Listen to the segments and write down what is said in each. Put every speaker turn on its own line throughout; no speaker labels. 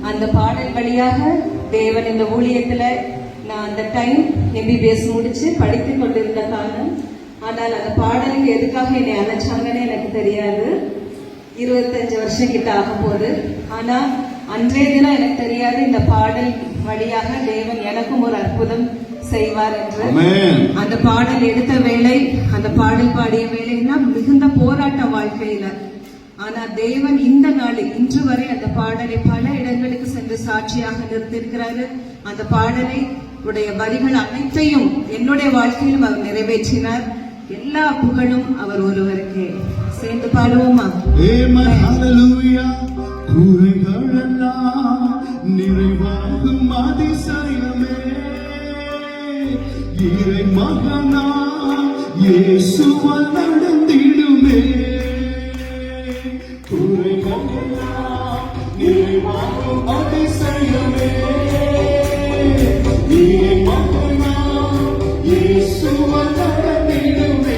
அந்த பாடல் வழியாக தேவன் இந்த ஊழியத்துல நான் அந்த டைம் MBBS முடிச்சு படித்து கொண்டிருந்த காலம். ஆனால் அந்த பாடலுக்கு எதுக்காக என்னை அழைச்சாங்கன்னு எனக்கு தெரியாது. 25 வருஷம் கிட்ட ஆகும் போது. ஆனா அன்றைய தினம் எனக்கு தெரியாது இந்த பாடல் வழியாக தேவன் எனக்கும் ஒரு அற்புதம் செய்வார் என்று. அந்த பாடல் எடுத்த வேளை, அந்த பாடல் பாடிய வேலைன்னா மிகுந்த போராட்ட வாழ்க்கையில. ஆனா தேவன் இந்த நாளில் இன்று வரை அந்த பாடலை பல இடங்களுக்கு சென்று சாட்சியாக நிறுத்தியிருக்கிறாரு. அந்த பாடலை உடைய வரிகள் அனைத்தையும் என்னுடைய வாழ்க்கையிலும் அவர் நிறைவேற்றினார். எல்லா புகழும் அவர் ஒருவருக்கே. சேர்ந்து பாடுவோமா?
நிறைவாகும் அதிசயமே இறை மகனா இயேசுவால் நடந்திடுமே. நிறைவாகும் அதிசயமே இறை மகனா இயேசுவால் நடந்திடுமே.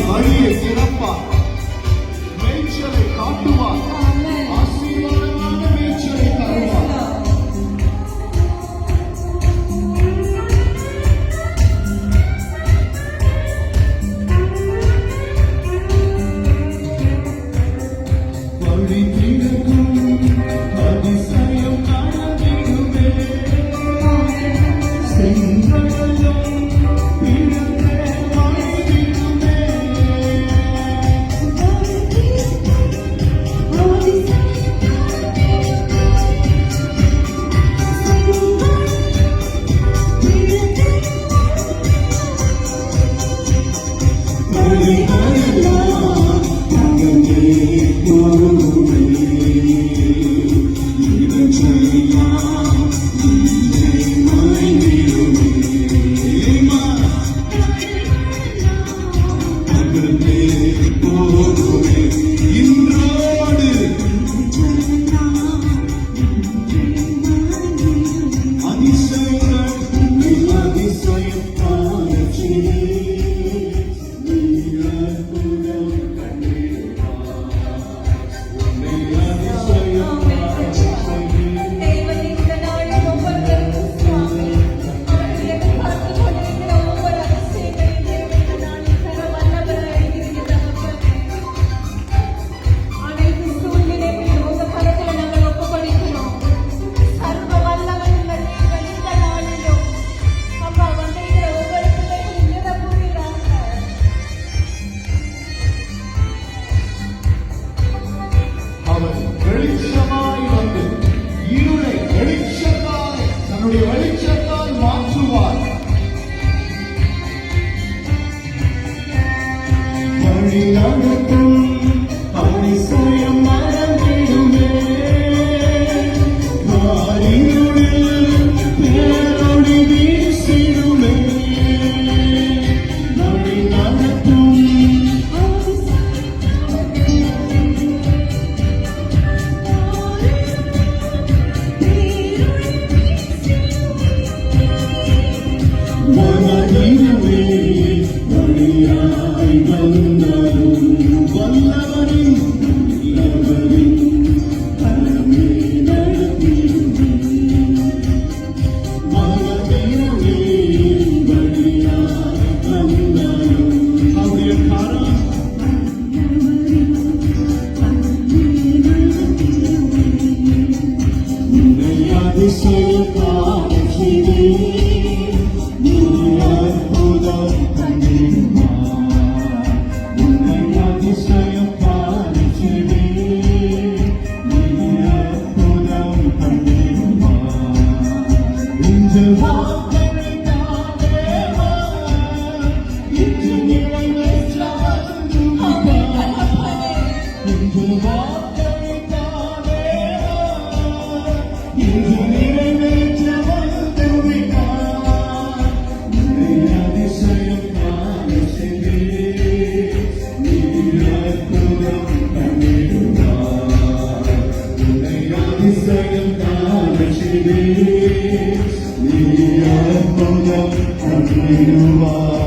வழியை திறப்பார், மேய்ச்சலை காட்டுவார், ஆசீர்வாதமான மேய்ச்சலை தருவார். வழி திறக்கும் அதிசயம் காணவிடுமே. வெளிச்சத்தால் மாற்றுவார். வழி நடக்கும் அதிசயம் மறந்திடுமே. காரிருளில் பேரொளி வீசிடுமே. வழி நடக்கும் அதிசயம் காணச் செய்தீர். நீ அற்புதம் பண்ணிடுவார்.